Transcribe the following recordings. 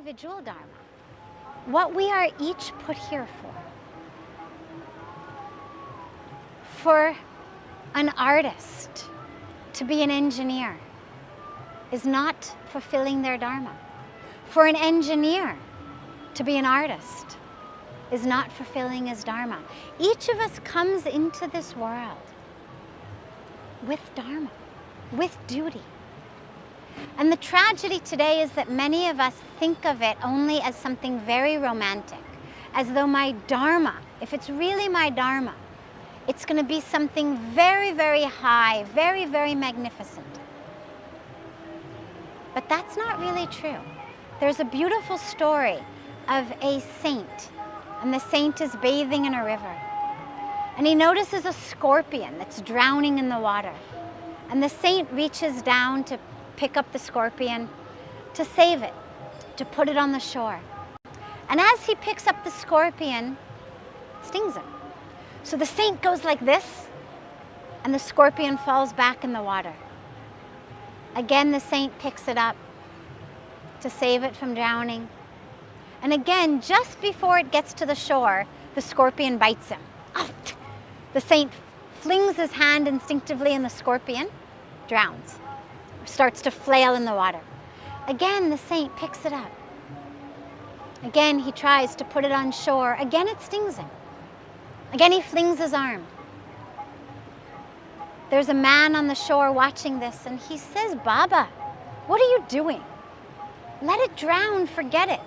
individual Dharma, what we are each put here for. For an artist to be an engineer is not fulfilling their Dharma. For an engineer to be an artist is not fulfilling his Dharma. Each of us comes into this world with Dharma, with duty. And the tragedy today is that many of us think of it only as something very romantic, as though my Dharma, if it's really my Dharma, it's going to be something very, very high, very, very magnificent. But that's not really true. There's a beautiful story of a saint, and the saint is bathing in a river. And he notices a scorpion that's drowning in the water. And the saint reaches down to pick up the scorpion, to save it, to put it on the shore. And as he picks up the scorpion, it stings him. So the saint goes like this, and the scorpion falls back in the water. Again, the saint picks it up to save it from drowning. And again, just before it gets to the shore, the scorpion bites him. Oh, the saint flings his hand instinctively, and the scorpion drowns, starts to flail in the water. Again, the saint picks it up. Again, he tries to put it on shore. Again, it stings him. Again, he flings his arm. There's a man on the shore watching this, and he says, "Baba, what are you doing? Let it drown, forget it.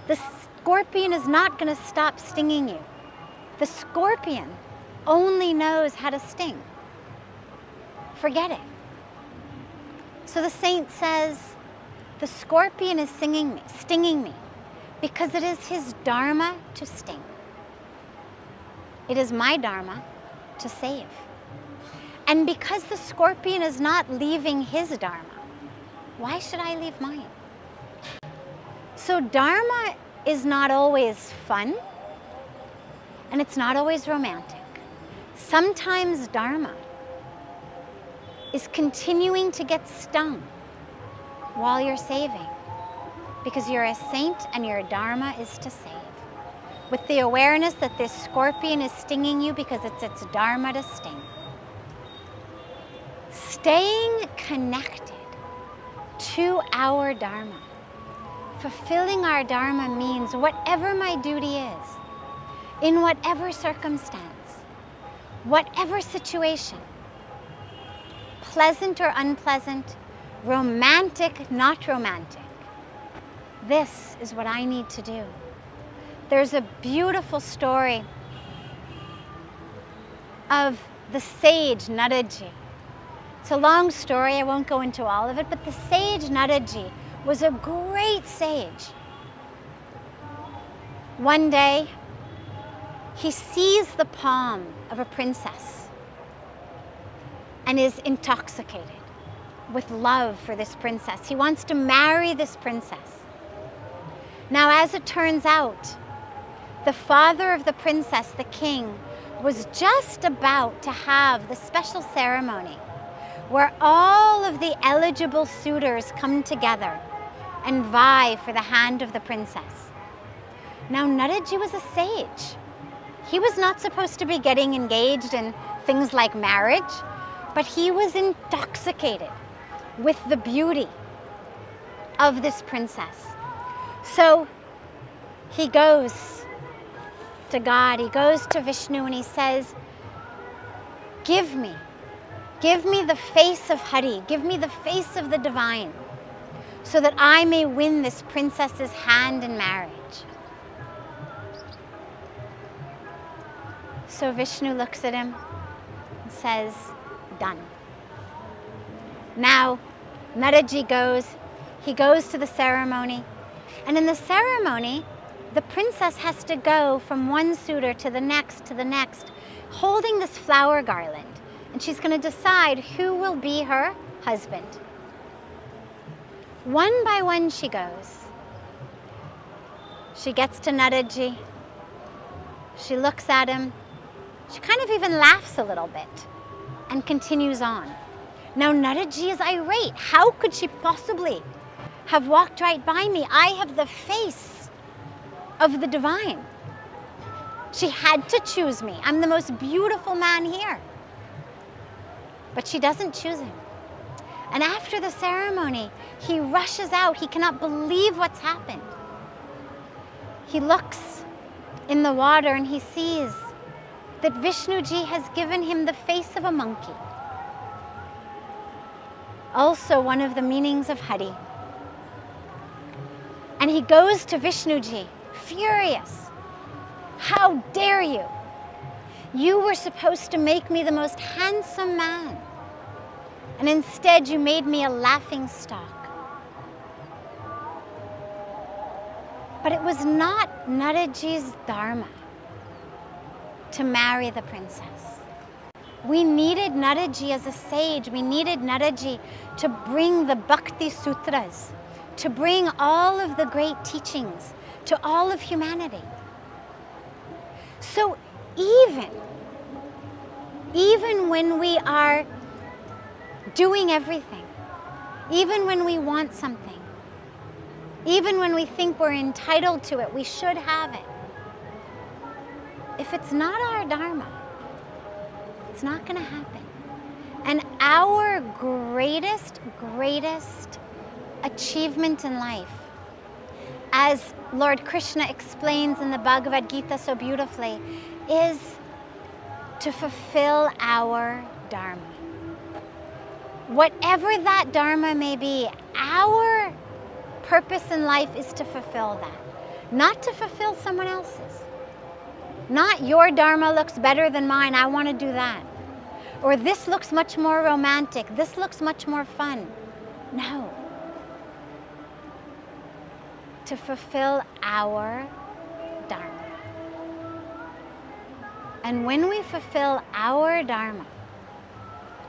The scorpion is not going to stop stinging you. The scorpion only knows how to sting. Forget it." So the saint says, the scorpion is stinging me because it is his Dharma to sting. It is my Dharma to save. And because the scorpion is not leaving his Dharma, why should I leave mine? So Dharma is not always fun, and it's not always romantic. Sometimes Dharma is continuing to get stung while you're saving, because you're a saint and your Dharma is to save. With the awareness that this scorpion is stinging you because it's its Dharma to sting. Staying connected to our Dharma. Fulfilling our Dharma means whatever my duty is, in whatever circumstance, whatever situation, pleasant or unpleasant, romantic, not romantic, this is what I need to do. There's a beautiful story of the sage Nadaji. It's a long story, I won't go into all of it, but the sage Nadaji was a great sage. One day, he sees the palm of a princess and is intoxicated with love for this princess. He wants to marry this princess. Now, as it turns out, the father of the princess, the king, was just about to have the special ceremony where all of the eligible suitors come together and vie for the hand of the princess. Now, Nadaji was a sage. He was not supposed to be getting engaged in things like marriage, but he was intoxicated with the beauty of this princess. So he goes to God, he goes to Vishnu, and he says, give me the face of Hari, give me the face of the divine, so that I may win this princess's hand in marriage. So Vishnu looks at him and says, done. Now, Nadaji goes to the ceremony, and in the ceremony, the princess has to go from one suitor to the next, holding this flower garland, and she's going to decide who will be her husband. One by one she goes. She gets to Nadaji, she looks at him, she kind of even laughs a little bit, and continues on. Now Nadaji is irate. How could she possibly have walked right by me. I have the face of the divine. She had to choose me. I'm the most beautiful man here. But she doesn't choose him. And after the ceremony, he rushes out. He cannot believe what's happened. He looks in the water and he sees that Vishnuji has given him the face of a monkey. Also one of the meanings of Hari. And he goes to Vishnuji, furious. How dare you? You were supposed to make me the most handsome man. And instead you made me a laughing stock. But it was not Naraji's dharma to marry the princess. We needed Naraji as a sage. We needed Naraji to bring the Bhakti Sutras, to bring all of the great teachings to all of humanity. So even when we are doing everything, even when we want something, even when we think we're entitled to it, we should have it. If it's not our dharma, it's not going to happen. And our greatest achievement in life, as Lord Krishna explains in the Bhagavad Gita so beautifully, is to fulfill our dharma. Whatever that dharma may be, our purpose in life is to fulfill that, not to fulfill someone else's. Not your dharma looks better than mine, I want to do that. Or this looks much more romantic, this looks much more fun. No. To fulfill our dharma. And when we fulfill our dharma,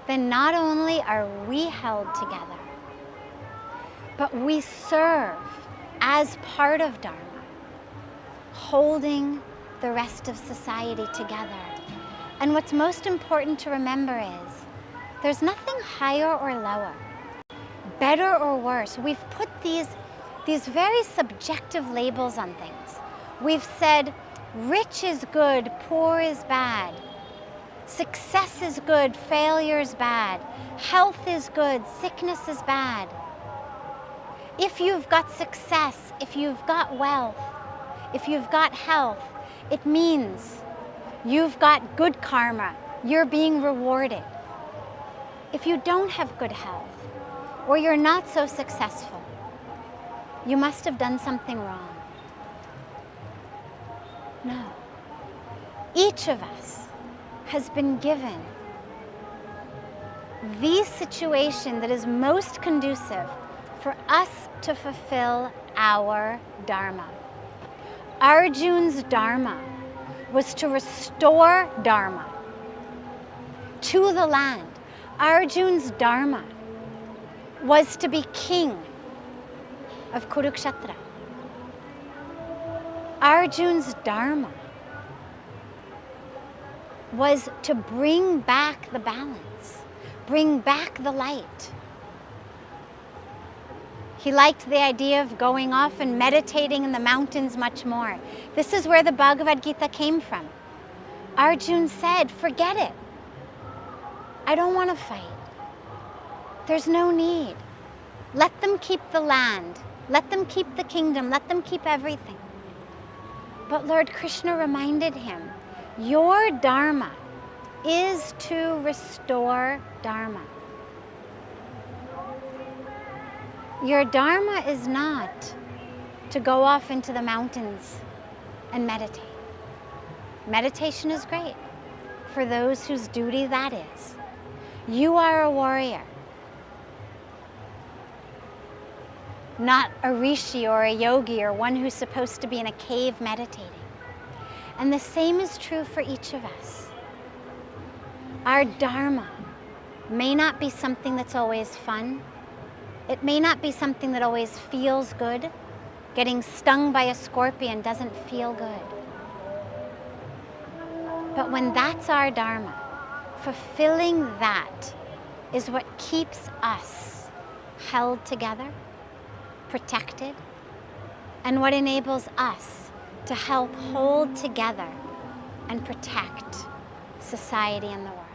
then not only are we held together, but we serve as part of dharma, holding the rest of society together. And what's most important to remember is there's nothing higher or lower, better or worse. We've put these very subjective labels on things. We've said rich is good, poor is bad. Success is good, failure is bad. Health is good, sickness is bad. If you've got success, if you've got wealth, if you've got health, it means you've got good karma, you're being rewarded. If you don't have good health, or you're not so successful, you must have done something wrong. No. Each of us has been given the situation that is most conducive for us to fulfill our dharma. Arjun's dharma was to restore dharma to the land. Arjun's dharma was to be king of Kurukshetra. Arjun's dharma was to bring back the balance, bring back the light. He liked the idea of going off and meditating in the mountains much more. This is where the Bhagavad Gita came from. Arjun said, forget it. I don't want to fight. There's no need. Let them keep the land. Let them keep the kingdom. Let them keep everything. But Lord Krishna reminded him, your dharma is to restore dharma. Your dharma is not to go off into the mountains and meditate. Meditation is great for those whose duty that is. You are a warrior, not a rishi or a yogi or one who's supposed to be in a cave meditating. And the same is true for each of us. Our dharma may not be something that's always fun. It may not be something that always feels good. Getting stung by a scorpion doesn't feel good. But when that's our dharma, fulfilling that is what keeps us held together, protected, and what enables us to help hold together and protect society and the world.